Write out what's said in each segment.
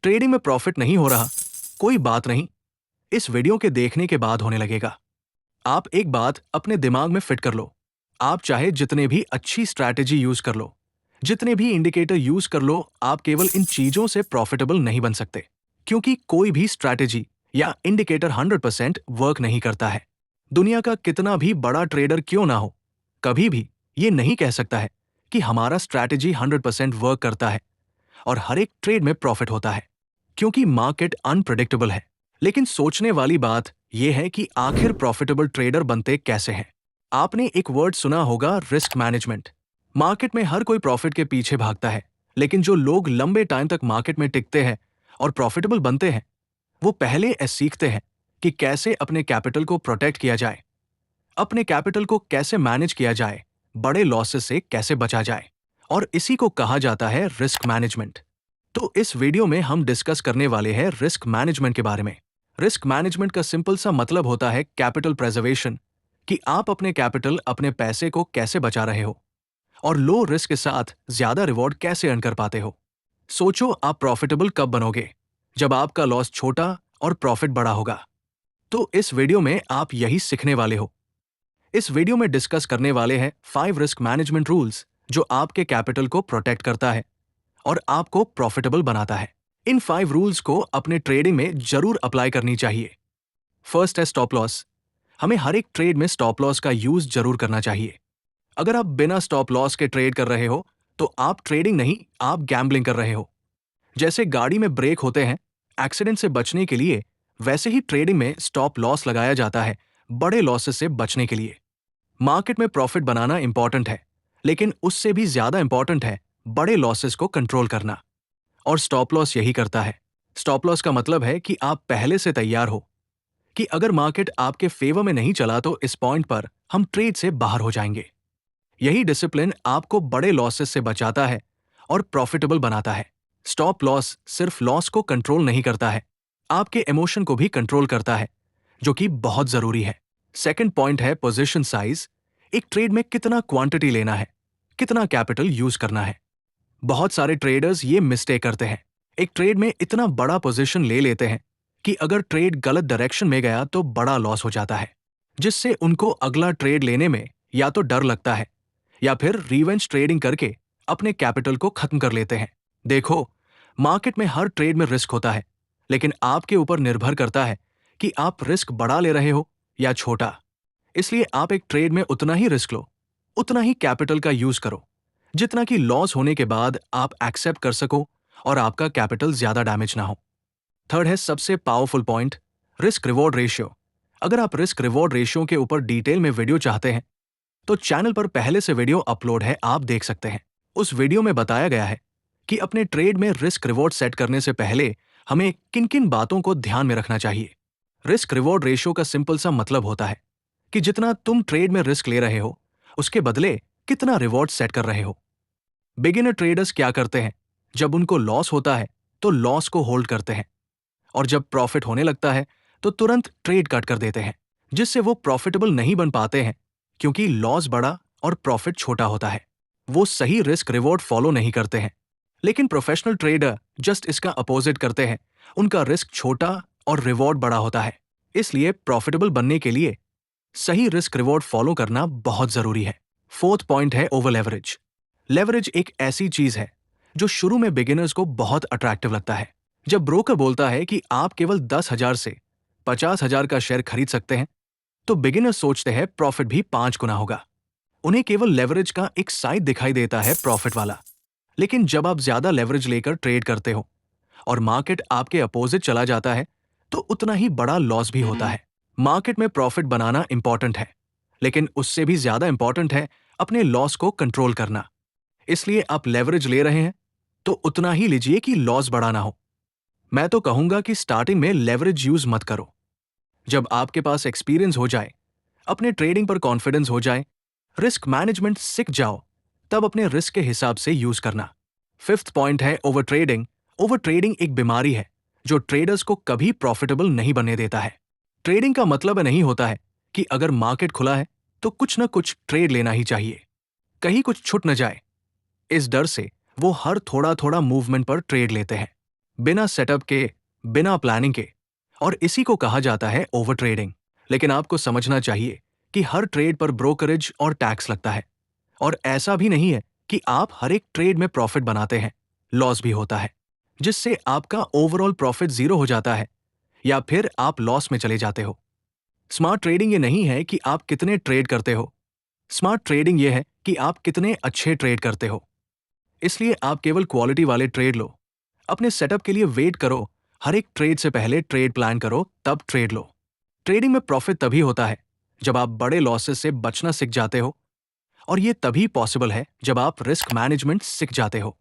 Trading में profit नहीं हो रहा, कोई बात नहीं, इस वीडियो के देखने के बाद होने लगेगा। आप एक बात अपने दिमाग में फिट कर लो, आप चाहे जितने भी अच्छी स्ट्रैटेजी यूज कर लो, जितने भी इंडिकेटर यूज कर लो, आप केवल इन चीजों से प्रॉफिटेबल नहीं बन सकते, क्योंकि कोई भी स्ट्रैटेजी या इंडिकेटर 100% वर्क नहीं करता है। दुनिया का कितना भी बड़ा ट्रेडर क्यों ना हो, कभी भी ये नहीं कह सकता है कि हमारा स्ट्रैटेजी 100% वर्क करता है और हर एक ट्रेड में प्रॉफिट होता है, क्योंकि मार्केट अनप्रेडिक्टेबल है। लेकिन सोचने वाली बात यह है कि आखिर प्रॉफिटेबल ट्रेडर बनते कैसे हैं। आपने एक वर्ड सुना होगा, रिस्क मैनेजमेंट। मार्केट में हर कोई प्रॉफिट के पीछे भागता है, लेकिन जो लोग लंबे टाइम तक मार्केट में टिकते हैं और प्रॉफिटेबल बनते हैं, वो पहले सीखते हैं कि कैसे अपने कैपिटल को प्रोटेक्ट किया जाए, अपने कैपिटल को कैसे मैनेज किया जाए, बड़े लॉसेस से कैसे बचा जाए, और इसी को कहा जाता है रिस्क मैनेजमेंट। तो इस वीडियो में हम डिस्कस करने वाले हैं रिस्क मैनेजमेंट के बारे में। रिस्क मैनेजमेंट का सिंपल सा मतलब होता है कैपिटल प्रेजर्वेशन, कि आप अपने कैपिटल, अपने पैसे को कैसे बचा रहे हो और लो रिस्क के साथ ज्यादा रिवॉर्ड कैसे अर्न कर पाते हो। सोचो, आप प्रॉफिटेबल कब बनोगे? जब आपका लॉस छोटा और प्रॉफिट बड़ा होगा। तो इस वीडियो में आप यही सीखने वाले हो। इस वीडियो में डिस्कस करने वाले हैं 5 रिस्क मैनेजमेंट रूल्स जो आपके कैपिटल को प्रोटेक्ट करता है और आपको प्रॉफिटेबल बनाता है। इन 5 रूल्स को अपने ट्रेडिंग में जरूर अप्लाई करनी चाहिए। फर्स्ट है स्टॉप लॉस। हमें हर एक ट्रेड में स्टॉप लॉस का यूज जरूर करना चाहिए। अगर आप बिना स्टॉप लॉस के ट्रेड कर रहे हो तो आप ट्रेडिंग नहीं, आप गैम्बलिंग कर रहे हो। जैसे गाड़ी में ब्रेक होते हैं एक्सीडेंट से बचने के लिए, वैसे ही ट्रेडिंग में स्टॉप लॉस लगाया जाता है बड़े लॉसेस से बचने के लिए। मार्केट में प्रॉफिट बनाना इंपॉर्टेंट है, लेकिन उससे भी ज्यादा इंपॉर्टेंट है बड़े लॉसेस को कंट्रोल करना, और स्टॉप लॉस यही करता है। स्टॉप लॉस का मतलब है कि आप पहले से तैयार हो कि अगर मार्केट आपके फेवर में नहीं चला तो इस पॉइंट पर हम ट्रेड से बाहर हो जाएंगे। यही डिसिप्लिन आपको बड़े लॉसेस से बचाता है और प्रॉफिटेबल बनाता है। स्टॉप लॉस सिर्फ लॉस को कंट्रोल नहीं करता है, आपके इमोशन को भी कंट्रोल करता है, जो कि बहुत जरूरी है। सेकंड पॉइंट है पोजीशन साइज। एक ट्रेड में कितना क्वांटिटी लेना है, कितना कैपिटल यूज करना है। बहुत सारे ट्रेडर्स ये मिस्टेक करते हैं, एक ट्रेड में इतना बड़ा पोजीशन ले लेते हैं कि अगर ट्रेड गलत डायरेक्शन में गया तो बड़ा लॉस हो जाता है, जिससे उनको अगला ट्रेड लेने में या तो डर लगता है या फिर रिवेंज ट्रेडिंग करके अपने कैपिटल को खत्म कर लेते हैं। देखो, मार्केट में हर ट्रेड में रिस्क होता है, लेकिन आपके ऊपर निर्भर करता है कि आप रिस्क बड़ा ले रहे हो या छोटा। इसलिए आप एक ट्रेड में उतना ही रिस्क लो, उतना ही कैपिटल का यूज करो, जितना कि लॉस होने के बाद आप एक्सेप्ट कर सको और आपका कैपिटल ज्यादा डैमेज ना हो। थर्ड है सबसे powerful point, risk reward ratio. अगर आप रिस्क रिवॉर्ड रेशियो के ऊपर डिटेल में वीडियो चाहते हैं तो चैनल पर पहले से वीडियो अपलोड है, आप देख सकते हैं। उस वीडियो में बताया गया है कि अपने ट्रेड में रिस्क रिवॉर्ड सेट करने से पहले हमें किन किन बातों को ध्यान में रखना चाहिए। रिस्क रिवॉर्ड रेशियो का सिंपल सा मतलब होता है कि जितना तुम ट्रेड में रिस्क ले रहे हो उसके बदले कितना रिवॉर्ड सेट कर रहे हो। बिगिनर ट्रेडर्स क्या करते हैं, जब उनको लॉस होता है तो लॉस को होल्ड करते हैं, और जब प्रॉफिट होने लगता है तो तुरंत ट्रेड कट कर देते हैं, जिससे वो प्रॉफिटेबल नहीं बन पाते हैं, क्योंकि लॉस बड़ा और प्रॉफिट छोटा होता है। वो सही रिस्क रिवॉर्ड फॉलो नहीं करते हैं। लेकिन प्रोफेशनल ट्रेडर जस्ट इसका अपोजिट करते हैं, उनका रिस्क छोटा और रिवॉर्ड बड़ा होता है। इसलिए प्रॉफिटेबल बनने के लिए सही रिस्क रिवॉर्ड फॉलो करना बहुत जरूरी है। फोर्थ पॉइंट है ओवर लेवरेज। लेवरेज एक ऐसी चीज है जो शुरू में बिगिनर्स को बहुत अट्रैक्टिव लगता है। जब ब्रोकर बोलता है कि आप केवल 10,000 से 50,000 का शेयर खरीद सकते हैं, तो बिगिनर्स सोचते हैं प्रॉफिट भी 5 गुना होगा। उन्हें केवल लेवरेज का एक साइड दिखाई देता है प्रॉफिट वाला। लेकिन जब आप ज्यादा लेवरेज लेकर ट्रेड करते हो और मार्केट आपके अपोजिट चला जाता है तो उतना ही बड़ा लॉस भी होता है। मार्केट में प्रॉफिट बनाना इंपॉर्टेंट है, लेकिन उससे भी ज्यादा इंपॉर्टेंट है अपने लॉस को कंट्रोल करना। इसलिए आप लेवरेज ले रहे हैं तो उतना ही लीजिए कि लॉस बड़ा ना हो। मैं तो कहूंगा कि स्टार्टिंग में लेवरेज यूज मत करो। जब आपके पास एक्सपीरियंस हो जाए, अपने ट्रेडिंग पर कॉन्फिडेंस हो जाए, रिस्क मैनेजमेंट सीख जाओ, तब अपने रिस्क के हिसाब से यूज करना। फिफ्थ पॉइंट है ओवर ट्रेडिंग। ओवर ट्रेडिंग एक बीमारी है जो ट्रेडर्स को कभी प्रॉफिटेबल नहीं बनने देता है। ट्रेडिंग का मतलब नहीं होता है कि अगर मार्केट खुला है तो कुछ न कुछ ट्रेड लेना ही चाहिए, कहीं कुछ छूट न जाए। इस डर से वो हर थोड़ा थोड़ा मूवमेंट पर ट्रेड लेते हैं। बिना सेटअप के, बिना प्लानिंग के, और इसी को कहा जाता है ओवर ट्रेडिंग। लेकिन आपको समझना चाहिए कि हर ट्रेड पर ब्रोकरेज और टैक्स लगता है, और ऐसा भी नहीं है कि आप हर एक ट्रेड में प्रॉफिट बनाते हैं। लॉस भी होता है, जिससे आपका ओवरऑल प्रॉफिट जीरो हो जाता है या फिर आप लॉस में चले जाते हो। स्मार्ट ट्रेडिंग ये नहीं है कि आप कितने ट्रेड करते हो, स्मार्ट ट्रेडिंग ये है कि आप कितने अच्छे ट्रेड करते हो। इसलिए आप केवल क्वालिटी वाले ट्रेड लो। अपने सेटअप के लिए वेट करो, हर एक ट्रेड से पहले ट्रेड प्लान करो, तब ट्रेड लो। ट्रेडिंग में प्रॉफिट तभी होता है जब आप बड़े लॉसेस से बचना सीख जाते हो, और ये तभी पॉसिबल है जब आप रिस्क मैनेजमेंट सीख जाते हो।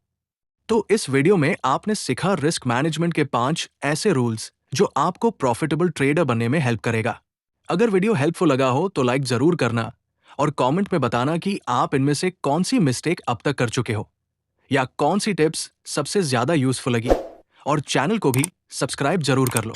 तो इस वीडियो में आपने सीखा रिस्क मैनेजमेंट के 5 ऐसे रूल्स जो आपको प्रॉफिटेबल ट्रेडर बनने में हेल्प करेगा। अगर वीडियो हेल्पफुल लगा हो तो लाइक जरूर करना और कमेंट में बताना कि आप इनमें से कौन सी मिस्टेक अब तक कर चुके हो या कौन सी टिप्स सबसे ज्यादा यूजफुल लगी, और चैनल को भी सब्सक्राइब जरूर कर लो।